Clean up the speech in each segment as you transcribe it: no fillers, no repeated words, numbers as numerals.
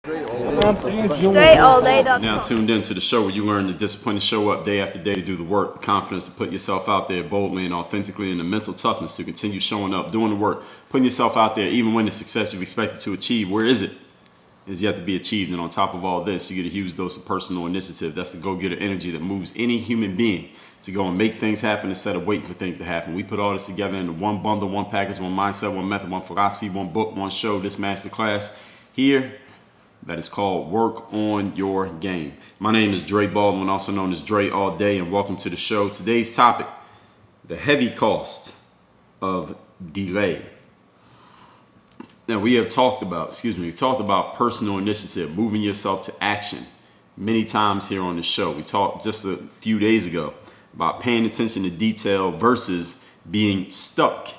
Straight all day. Now tuned in to the show where you learn the discipline to show up day after day to do the work, the confidence to put yourself out there boldly and authentically, and the mental toughness to continue showing up, doing the work, putting yourself out there even when the success you've expected to achieve, where is it? Is yet to be achieved. And on top of all this, you get a huge dose of personal initiative. That's the go-getter energy that moves any human being to go and make things happen instead of waiting for things to happen. We put all this together into one bundle, one package, one mindset, one method, one philosophy, one book, one show, this masterclass here that is called Work on Your Game. My name is Dre Baldwin, also known as Dre All Day, and welcome to the show. Today's topic, the heavy cost of delay. Now, we talked about personal initiative, moving yourself to action many times here on the show. We talked just a few days ago about paying attention to detail versus being stuck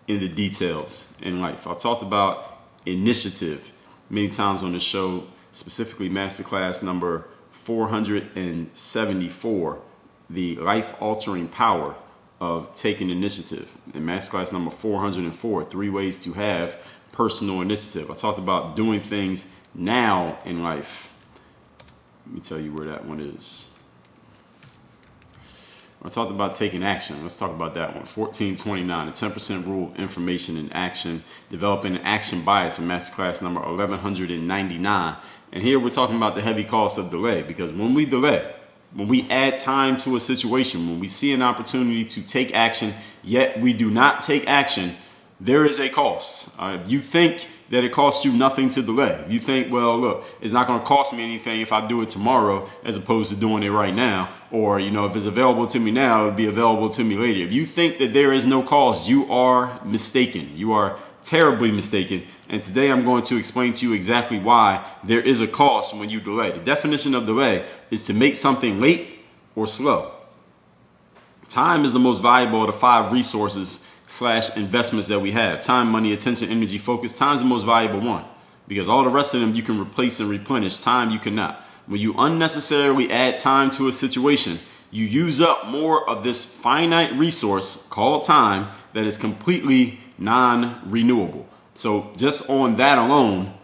in the details in life. I talked about initiative many times on the show, specifically masterclass number 474, the life-altering power of taking initiative. And masterclass number 404, 3 ways to have personal initiative. I talked about doing things now in life. Let me tell you where that one is. I talked about taking action. Let's talk about that one. 1429, the 10% rule of information and action, developing an action bias in masterclass number 1199. And here we're talking about the heavy cost of delay, because when we delay, when we add time to a situation, when we see an opportunity to take action, yet we do not take action, there is a cost. You think that it costs you nothing to delay. You think, well, look, it's not going to cost me anything if I do it tomorrow as opposed to doing it right now. Or, if it's available to me now, it'll be available to me later. If you think that there is no cost, you are mistaken. You are terribly mistaken. And today I'm going to explain to you exactly why there is a cost when you delay. The definition of delay is to make something late or slow. Time is the most valuable of the 5 resources / investments that we have. Time, money, attention, energy, focus. Time is the most valuable one, because all the rest of them you can replace and replenish. Time you cannot. When you unnecessarily add time to a situation, you use up more of this finite resource called time that is completely non-renewable. So just on that alone,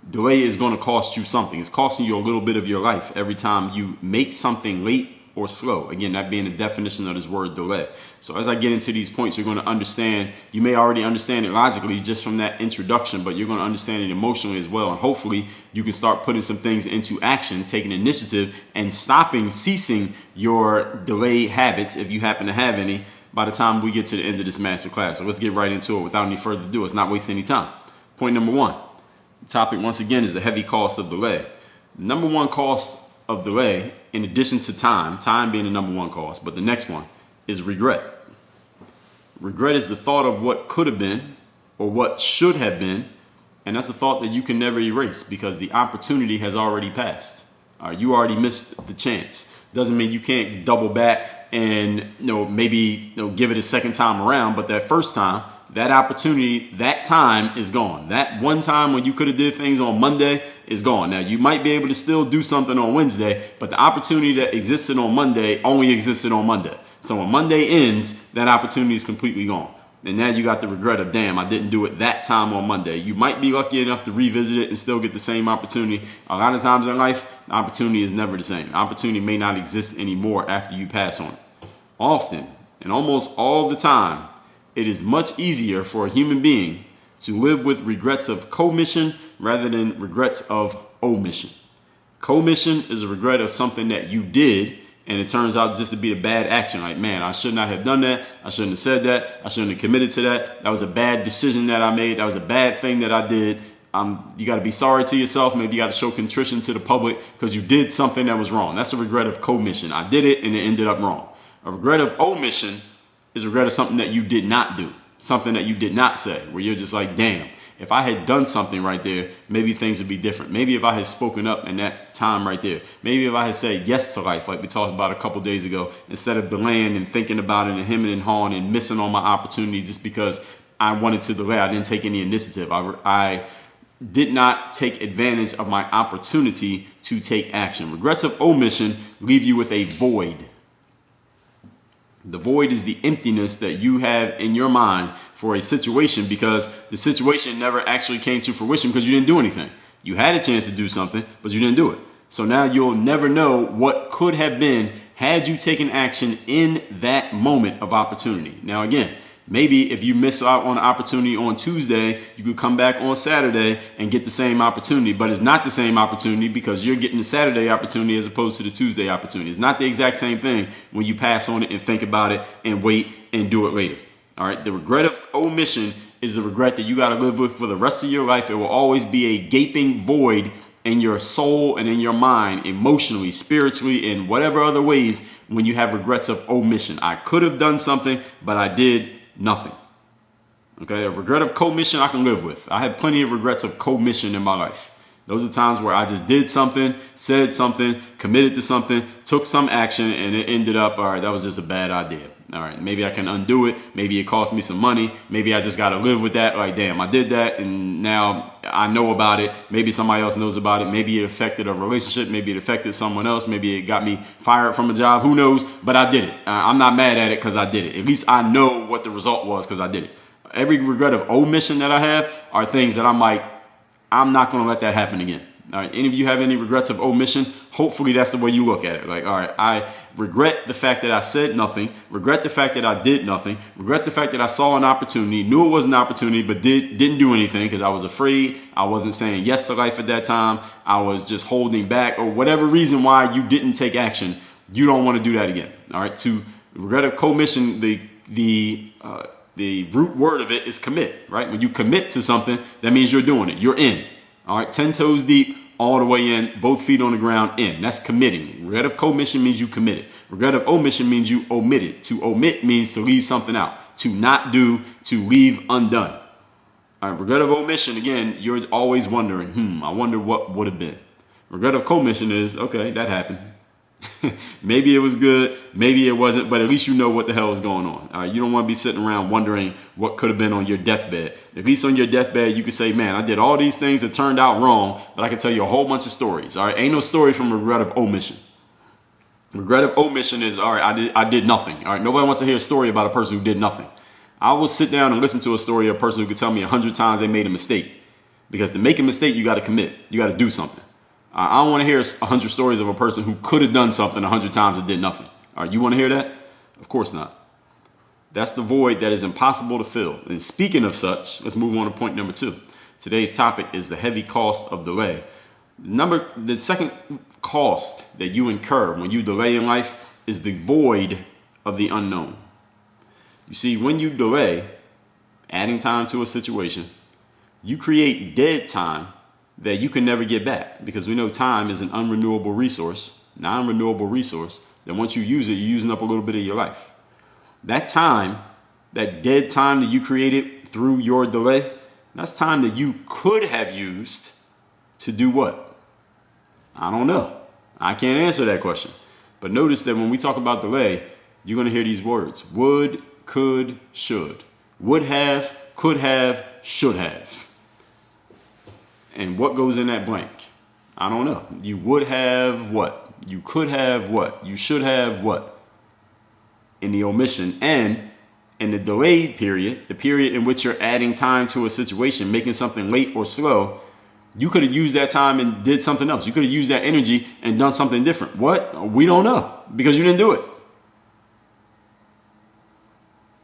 delay is going to cost you something. It's costing you a little bit of your life every time you make something late or slow. Again, that being the definition of this word delay. So as I get into these points, you're going to understand, you may already understand it logically just from that introduction, but you're going to understand it emotionally as well. And hopefully you can start putting some things into action, taking initiative and ceasing your delay habits, if you happen to have any, by the time we get to the end of this masterclass. So let's get right into it without any further ado. Let's not waste any time. Point number 1. The topic once again is the heavy cost of delay. The number 1 cost of delay, in addition to time being the number 1 cost, but the next one is regret. Regret is the thought of what could have been or what should have been, and that's a thought that you can never erase because the opportunity has already passed. You already missed the chance. Doesn't mean you can't double back and maybe give it a second time around, but that first time, that opportunity, that time is gone. That one time when you could have did things on Monday is gone. Now, you might be able to still do something on Wednesday, but the opportunity that existed on Monday only existed on Monday. So when Monday ends, that opportunity is completely gone. And now you got the regret of, damn, I didn't do it that time on Monday. You might be lucky enough to revisit it and still get the same opportunity. A lot of times in life, the opportunity is never the same. The opportunity may not exist anymore after you pass on it. Often, and almost all the time, it is much easier for a human being to live with regrets of commission rather than regrets of omission. Commission is a regret of something that you did, and it turns out just to be a bad action. Like, man, I should not have done that. I shouldn't have said that. I shouldn't have committed to that. That was a bad decision that I made. That was a bad thing that I did. You got to be sorry to yourself. Maybe you got to show contrition to the public because you did something that was wrong. That's a regret of commission. I did it and it ended up wrong. A regret of omission is regret of something that you did not do, something that you did not say, where you're just like, damn, if I had done something right there, maybe things would be different. Maybe if I had spoken up in that time right there, maybe if I had said yes to life, like we talked about a couple days ago, instead of delaying and thinking about it and hemming and hawing and missing on my opportunity just because I wanted to delay. I didn't take any initiative. I did not take advantage of my opportunity to take action. Regrets of omission leave you with a void. The void is the emptiness that you have in your mind for a situation because the situation never actually came to fruition because you didn't do anything. You had a chance to do something, but you didn't do it. So now you'll never know what could have been had you taken action in that moment of opportunity. Now, again, maybe if you miss out on an opportunity on Tuesday, you could come back on Saturday and get the same opportunity, but it's not the same opportunity because you're getting the Saturday opportunity as opposed to the Tuesday opportunity. It's not the exact same thing when you pass on it and think about it and wait and do it later. All right. The regret of omission is the regret that you got to live with for the rest of your life. It will always be a gaping void in your soul and in your mind, emotionally, spiritually, in whatever other ways when you have regrets of omission. I could have done something, but I did nothing. Okay, a regret of commission I can live with. I have plenty of regrets of commission in my life. Those are times where I just did something, said something, committed to something, took some action, and it ended up, all right, that was just a bad idea. All right, maybe I can undo it. Maybe it cost me some money. Maybe I just got to live with that. Like, damn, I did that, and now I know about it. Maybe somebody else knows about it. Maybe it affected a relationship. Maybe it affected someone else. Maybe it got me fired from a job. Who knows? But I did it. I'm not mad at it because I did it. At least I know what the result was because I did it. Every regret of omission that I have are things that I'm like, I'm not going to let that happen again. All right. Any of you have any regrets of omission? Hopefully that's the way you look at it. Like, all right, I regret the fact that I said nothing, regret the fact that I did nothing, regret the fact that I saw an opportunity, knew it was an opportunity, but didn't do anything because I was afraid. I wasn't saying yes to life at that time. I was just holding back or whatever reason why you didn't take action. You don't want to do that again. All right. To regret of commission, the root word of it is commit, right? When you commit to something, that means you're doing it. You're in. All right. 10 toes deep, all the way in, both feet on the ground, in. That's committing. Regret of commission means you committed. Regret of omission means you omitted. To omit means to leave something out. To not do, to leave undone. All right. Regret of omission, again, you're always wondering, I wonder what would have been. Regret of commission is, okay, that happened. Maybe it was good, maybe it wasn't, but at least you know what the hell is going on. All right, you don't want to be sitting around wondering what could have been on your deathbed. At least on your deathbed, you can say, man, I did all these things that turned out wrong, but I can tell you a whole bunch of stories. All right, ain't no story from regret of omission. Regret of omission is, all right, I did nothing. All right, nobody wants to hear a story about a person who did nothing. I will sit down and listen to a story of a person who could tell me 100 times they made a mistake. Because to make a mistake, you got to commit. You got to do something. I don't want to hear 100 stories of a person who could have done something 100 times and did nothing. All right, you want to hear that? Of course not. That's the void that is impossible to fill. And speaking of such, let's move on to point number 2. Today's topic is the heavy cost of delay. The second cost that you incur when you delay in life is the void of the unknown. You see, when you delay, adding time to a situation, you create dead time that you can never get back, because we know time is an unrenewable resource, non-renewable resource, that once you use it, you're using up a little bit of your life. That time, that dead time that you created through your delay, that's time that you could have used to do what? I don't know. I can't answer that question. But notice that when we talk about delay, you're going to hear these words: would, could, should. Would have, could have, should have. And what goes in that blank? I don't know. You would have what? You could have what? You should have what? In the omission and in the delayed period, the period in which you're adding time to a situation, making something late or slow, you could have used that time and did something else. You could have used that energy and done something different. What? We don't know, because you didn't do it.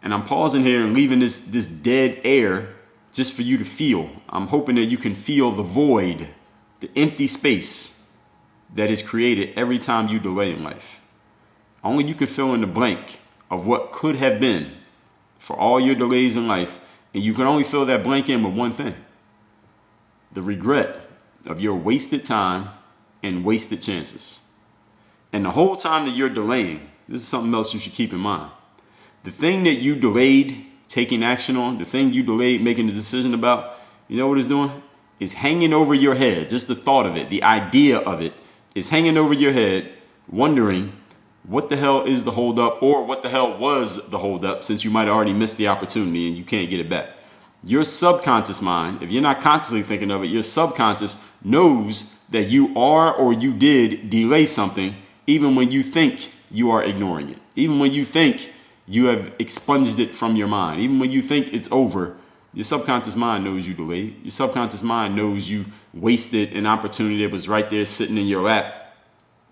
And I'm pausing here and leaving this dead air just for you to feel. I'm hoping that you can feel the void, the empty space that is created every time you delay in life. Only you can fill in the blank of what could have been for all your delays in life. And you can only fill that blank in with one thing: the regret of your wasted time and wasted chances. And the whole time that you're delaying, this is something else you should keep in mind. The thing that you delayed taking action on, the thing you delayed making a decision about, you know what it's doing? It's hanging over your head. Just the thought of it, the idea of it is hanging over your head, wondering what the hell is the holdup, or what the hell was the holdup, since you might have already missed the opportunity and you can't get it back. Your subconscious mind, if you're not consciously thinking of it, your subconscious knows that you are or you did delay something, even when you think you are ignoring it, even when you think you have expunged it from your mind, even when you think it's over. Your subconscious mind knows you delayed. Your subconscious mind knows you wasted an opportunity that was right there sitting in your lap.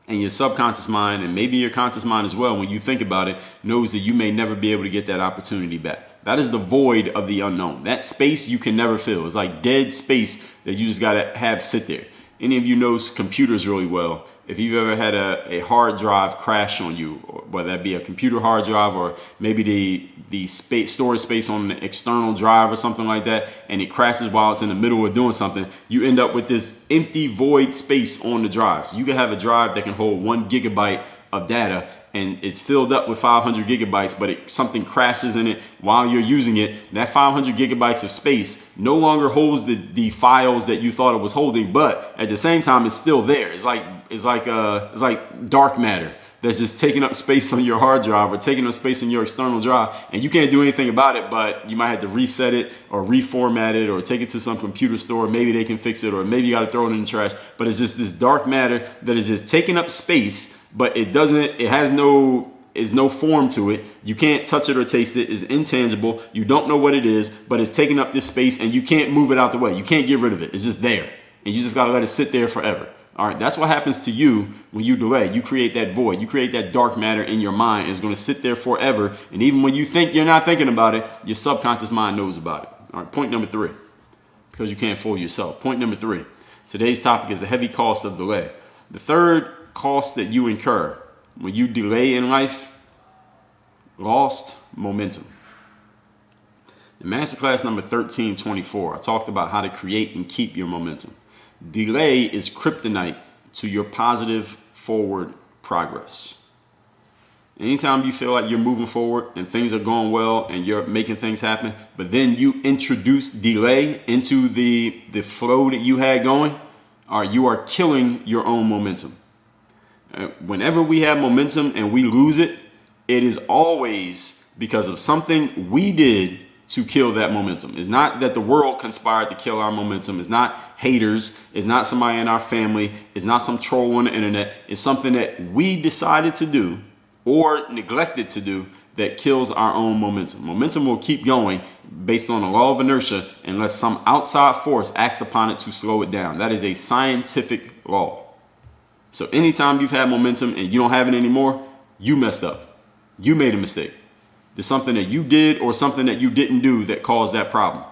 And your subconscious mind, and maybe your conscious mind as well, when you think about it, knows that you may never be able to get that opportunity back. That is the void of the unknown. That space you can never fill. It's like dead space that you just got to have sit there. Any of you knows computers really well. If you've ever had a hard drive crash on you, whether that be a computer hard drive or maybe the storage space on an external drive or something like that, and it crashes while it's in the middle of doing something, you end up with this empty void space on the drive. So you can have a drive that can hold 1 gigabyte of data, and it's filled up with 500 gigabytes, but something crashes in it while you're using it. That 500 gigabytes of space no longer holds the files that you thought it was holding, but at the same time, it's still there. It's like dark matter that's just taking up space on your hard drive or taking up space in your external drive, and you can't do anything about it, but you might have to reset it or reformat it or take it to some computer store. Maybe they can fix it, or maybe you got to throw it in the trash. But it's just this dark matter that is just taking up space, but it has no form to it. You can't touch it or taste it. It's intangible. You don't know what it is, but it's taking up this space, and you can't move it out the way. You can't get rid of it. It's just there, and you just got to let it sit there forever. All right, that's what happens to you when you delay. You create that void. You create that dark matter in your mind. It's going to sit there forever. And even when you think you're not thinking about it, your subconscious mind knows about it. All right, point number 3, because you can't fool yourself. Point number 3, today's topic is the heavy cost of delay. The third cost that you incur when you delay in life: lost momentum. In masterclass number 1324, I talked about how to create and keep your momentum. Delay is kryptonite to your positive forward progress. Anytime you feel like you're moving forward and things are going well and you're making things happen, but then you introduce delay into the flow that you had going, you are killing your own momentum. Whenever we have momentum and we lose it, it is always because of something we did to kill that momentum. It's not that the world conspired to kill our momentum. It's not haters. It's not somebody in our family. It's not some troll on the internet. It's something that we decided to do or neglected to do that kills our own momentum. Momentum will keep going based on the law of inertia unless some outside force acts upon it to slow it down. That is a scientific law. So anytime you've had momentum and you don't have it anymore, you messed up. You made a mistake. There's something that you did or something that you didn't do that caused that problem.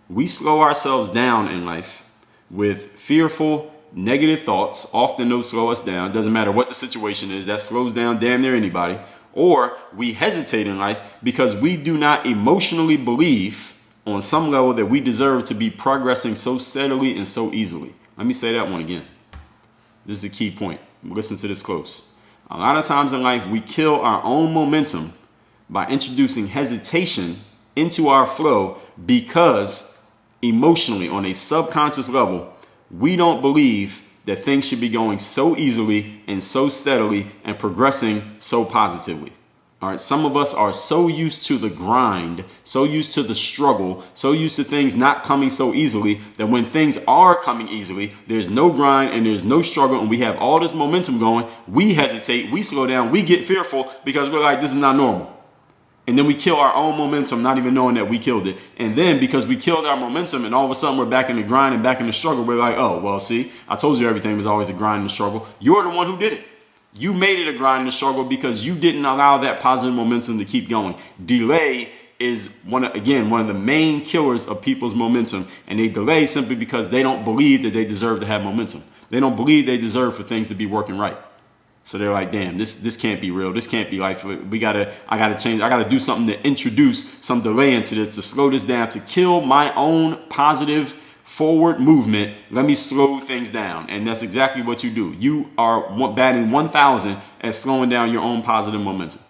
We slow ourselves down in life with fearful, negative thoughts. Often those slow us down. Doesn't matter what the situation is, that slows down damn near anybody. Or we hesitate in life because we do not emotionally believe on some level that we deserve to be progressing so steadily and so easily. Let me say that one again. This is a key point. Listen to this close. A lot of times in life, we kill our own momentum by introducing hesitation into our flow because emotionally, on a subconscious level, we don't believe that things should be going so easily and so steadily and progressing so positively. All right, some of us are so used to the grind, so used to the struggle, so used to things not coming so easily that when things are coming easily, there's no grind and there's no struggle and we have all this momentum going, we hesitate, we slow down, we get fearful because we're like, this is not normal. And then we kill our own momentum, not even knowing that we killed it. And then because we killed our momentum and all of a sudden we're back in the grind and back in the struggle, we're like, oh, well, see, I told you everything was always a grind and a struggle. You're the one who did it. You made it a grind and a struggle because you didn't allow that positive momentum to keep going. Delay is one of the main killers of people's momentum. And they delay simply because they don't believe that they deserve to have momentum. They don't believe they deserve for things to be working right. So they're like, damn, this can't be real. This can't be life. I gotta change. I gotta do something to introduce some delay into this, to slow this down, to kill my own positive forward movement. Let me slow things down. And that's exactly what you do. You are batting 1,000 at slowing down your own positive momentum.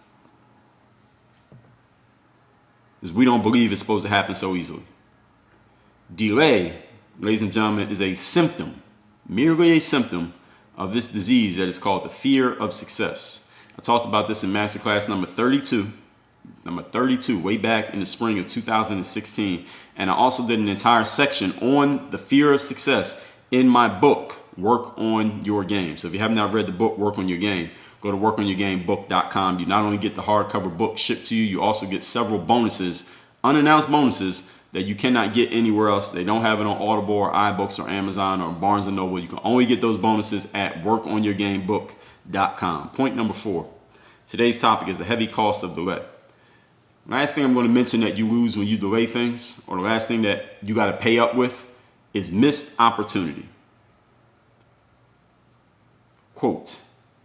Because we don't believe it's supposed to happen so easily. Delay, ladies and gentlemen, is a symptom, merely a symptom of this disease that is called the fear of success. I talked about this in masterclass number 32, way back in the spring of 2016. And I also did an entire section on the fear of success in my book, Work on Your Game. So if you have not read the book, Work on Your Game, go to workonyourgamebook.com. You not only get the hardcover book shipped to you, you also get several bonuses, unannounced bonuses that you cannot get anywhere else. They don't have it on Audible or iBooks or Amazon or Barnes & Noble. You can only get those bonuses at workonyourgamebook.com. Point number 4. Today's topic is the heavy cost of delay. Last thing I'm going to mention that you lose when you delay things, or the last thing that you got to pay up with, is missed opportunity. Quote,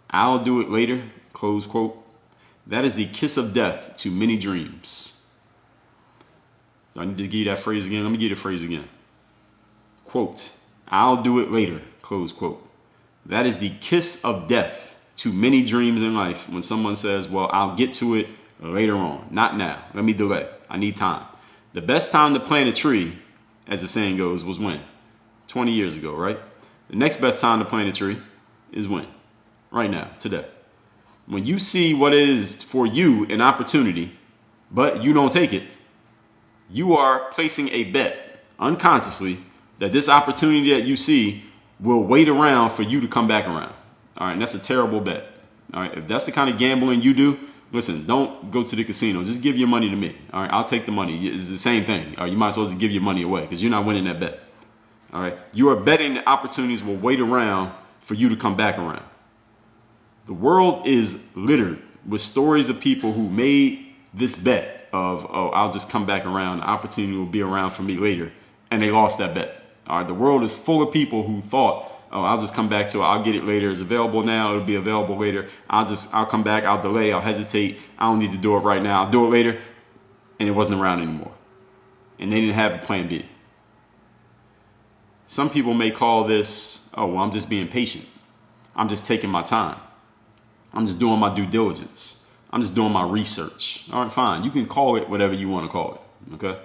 "I'll do it later," close quote. That is the kiss of death to many dreams. Do I need to give you that phrase again? Let me give you the phrase again. Quote, "I'll do it later," close quote. That is the kiss of death to many dreams in life when someone says, well, I'll get to it later on. Not now. Let me delay. I need time. The best time to plant a tree, as the saying goes, was when? 20 years ago, right? The next best time to plant a tree is when? Right now, today. When you see what is for you an opportunity, but you don't take it, you are placing a bet unconsciously that this opportunity that you see will wait around for you to come back around. All right, and that's a terrible bet. All right, if that's the kind of gambling you do, listen, don't go to the casino. Just give your money to me. All right, I'll take the money. It's the same thing. All right, you might as well just give your money away because you're not winning that bet. All right, you are betting that opportunities will wait around for you to come back around. The world is littered with stories of people who made this bet of, oh, I'll just come back around. The opportunity will be around for me later. And they lost that bet. All right, the world is full of people who thought, oh, I'll just come back to it. I'll get it later. It's available now. It'll be available later. I'll come back. I'll delay. I'll hesitate. I don't need to do it right now. I'll do it later. And it wasn't around anymore. And they didn't have a plan B. Some people may call this, oh, well, I'm just being patient. I'm just taking my time. I'm just doing my due diligence. I'm just doing my research. All right, fine. You can call it whatever you want to call it, okay?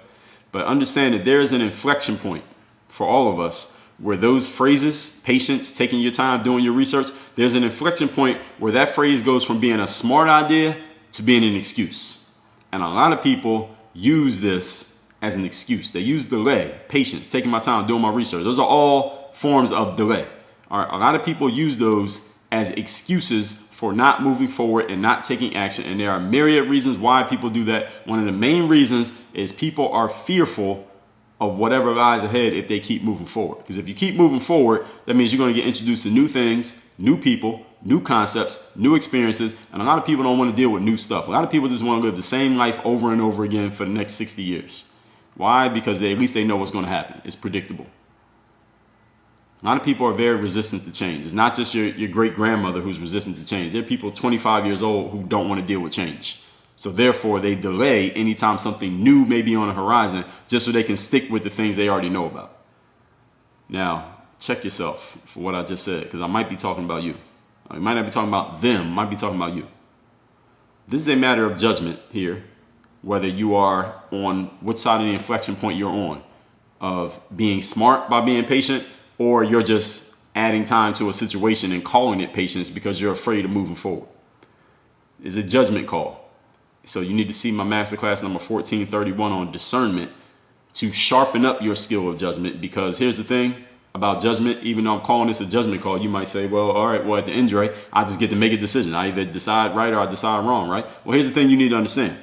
But understand that there is an inflection point for all of us where those phrases, patience, taking your time, doing your research, there's an inflection point where that phrase goes from being a smart idea to being an excuse. And a lot of people use this as an excuse. They use delay, patience, taking my time, doing my research. Those are all forms of delay. All right, a lot of people use those as excuses for not moving forward and not taking action. And there are myriad reasons why people do that. One of the main reasons is people are fearful of whatever lies ahead if they keep moving forward. Because if you keep moving forward, that means you're going to get introduced to new things, new people, new concepts, new experiences. And a lot of people don't want to deal with new stuff. A lot of people just want to live the same life over and over again for the next 60 years. Why? Because at least they know what's going to happen. It's predictable. A lot of people are very resistant to change. It's not just your great-grandmother who's resistant to change. There are people 25 years old who don't want to deal with change. So therefore, they delay anytime something new may be on the horizon just so they can stick with the things they already know about. Now, check yourself for what I just said, because I might be talking about you. I might not be talking about them. I might be talking about you. This is a matter of judgment here, whether you are on which side of the inflection point you're on, of being smart by being patient, or you're just adding time to a situation and calling it patience because you're afraid of moving forward. It's a judgment call. So you need to see my masterclass number 1431 on discernment to sharpen up your skill of judgment. Because here's the thing about judgment, even though I'm calling this a judgment call, you might say, well, all right, well, at the end, Dre, I just get to make a decision. I either decide right or I decide wrong, right? Well, here's the thing you need to understand.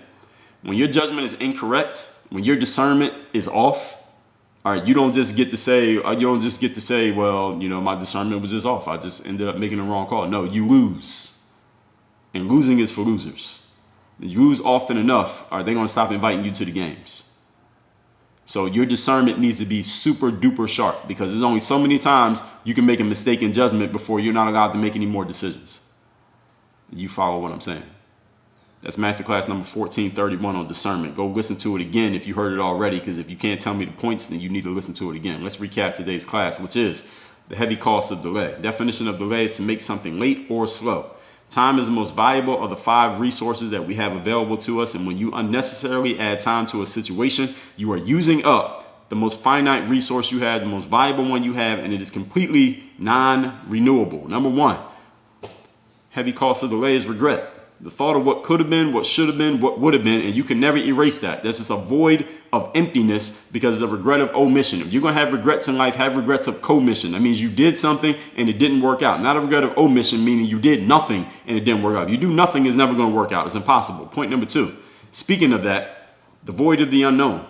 When your judgment is incorrect, when your discernment is off, all right, you don't just get to say, well, you know, my discernment was just off. I just ended up making the wrong call. No, you lose. And losing is for losers. You lose often enough, are they going to stop inviting you to the games? So your discernment needs to be super duper sharp, because there's only so many times you can make a mistake in judgment before you're not allowed to make any more decisions. You follow what I'm saying? That's masterclass number 1431 on discernment. Go listen to it again if you heard it already, because if you can't tell me the points, then you need to listen to it again. Let's recap today's class, which is the heavy cost of delay. Definition of delay is to make something late or slow. Time is the most valuable of the 5 resources that we have available to us. And when you unnecessarily add time to a situation, you are using up the most finite resource you have, the most valuable one you have, and it is completely non-renewable. Number 1, heavy cost of delay is regret. The thought of what could have been, what should have been, what would have been, and you can never erase that. That's just a void of emptiness because it's a regret of omission. If you're going to have regrets in life, have regrets of commission. That means you did something and it didn't work out. Not a regret of omission, meaning you did nothing and it didn't work out. If you do nothing, it's never going to work out. It's impossible. Point number 2. Speaking of that, the void of the unknown.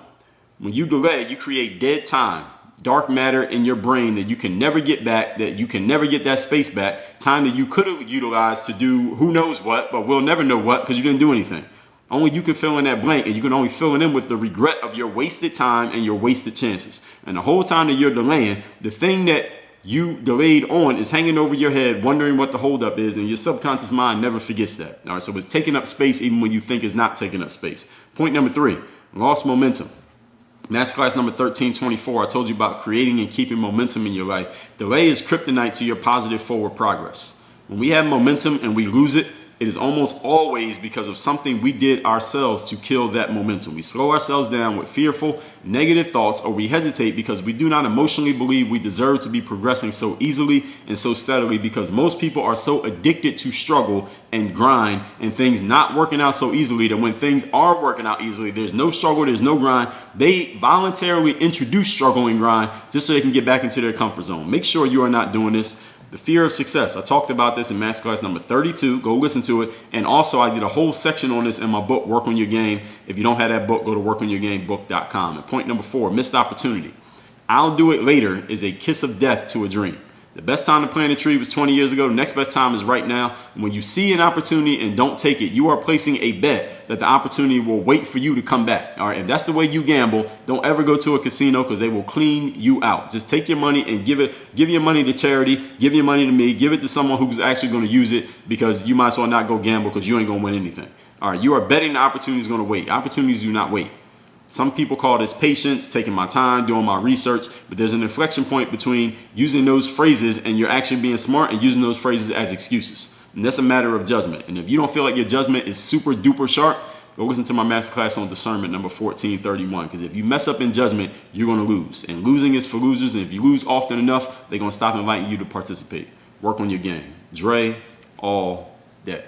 When you delay, you create dead time, dark matter in your brain that you can never get back, that you can never get that space back, time that you could have utilized to do who knows what, but we'll never know what because you didn't do anything. Only you can fill in that blank, and you can only fill it in with the regret of your wasted time and your wasted chances. And the whole time that you're delaying, the thing that you delayed on is hanging over your head, wondering what the holdup is, and your subconscious mind never forgets that. All right, so it's taking up space even when you think it's not taking up space. Point number 3, lost momentum. Masterclass number 1324, I told you about creating and keeping momentum in your life. Delay is kryptonite to your positive forward progress. When we have momentum and we lose it, it is almost always because of something we did ourselves to kill that momentum. We slow ourselves down with fearful, negative thoughts, or we hesitate because we do not emotionally believe we deserve to be progressing so easily and so steadily, because most people are so addicted to struggle and grind and things not working out so easily that when things are working out easily, there's no struggle, there's no grind. They voluntarily introduce struggle and grind just so they can get back into their comfort zone. Make sure you are not doing this. The fear of success. I talked about this in Masterclass number 32. Go listen to it. And also, I did a whole section on this in my book, Work on Your Game. If you don't have that book, go to workonyourgamebook.com. And point number 4, missed opportunity. I'll do it later is a kiss of death to a dream. The best time to plant a tree was 20 years ago. The next best time is right now. When you see an opportunity and don't take it, you are placing a bet that the opportunity will wait for you to come back. All right. If that's the way you gamble, don't ever go to a casino because they will clean you out. Just take your money and give your money to charity, give your money to me, give it to someone who's actually going to use it, because you might as well not go gamble because you ain't going to win anything. All right. You are betting the opportunity is going to wait. Opportunities do not wait. Some people call this patience, taking my time, doing my research, but there's an inflection point between using those phrases and you're actually being smart and using those phrases as excuses. And that's a matter of judgment. And if you don't feel like your judgment is super duper sharp, go listen to my masterclass on discernment number 1431. Because if you mess up in judgment, you're going to lose. And losing is for losers. And if you lose often enough, they're going to stop inviting you to participate. Work on your game. Dre all day.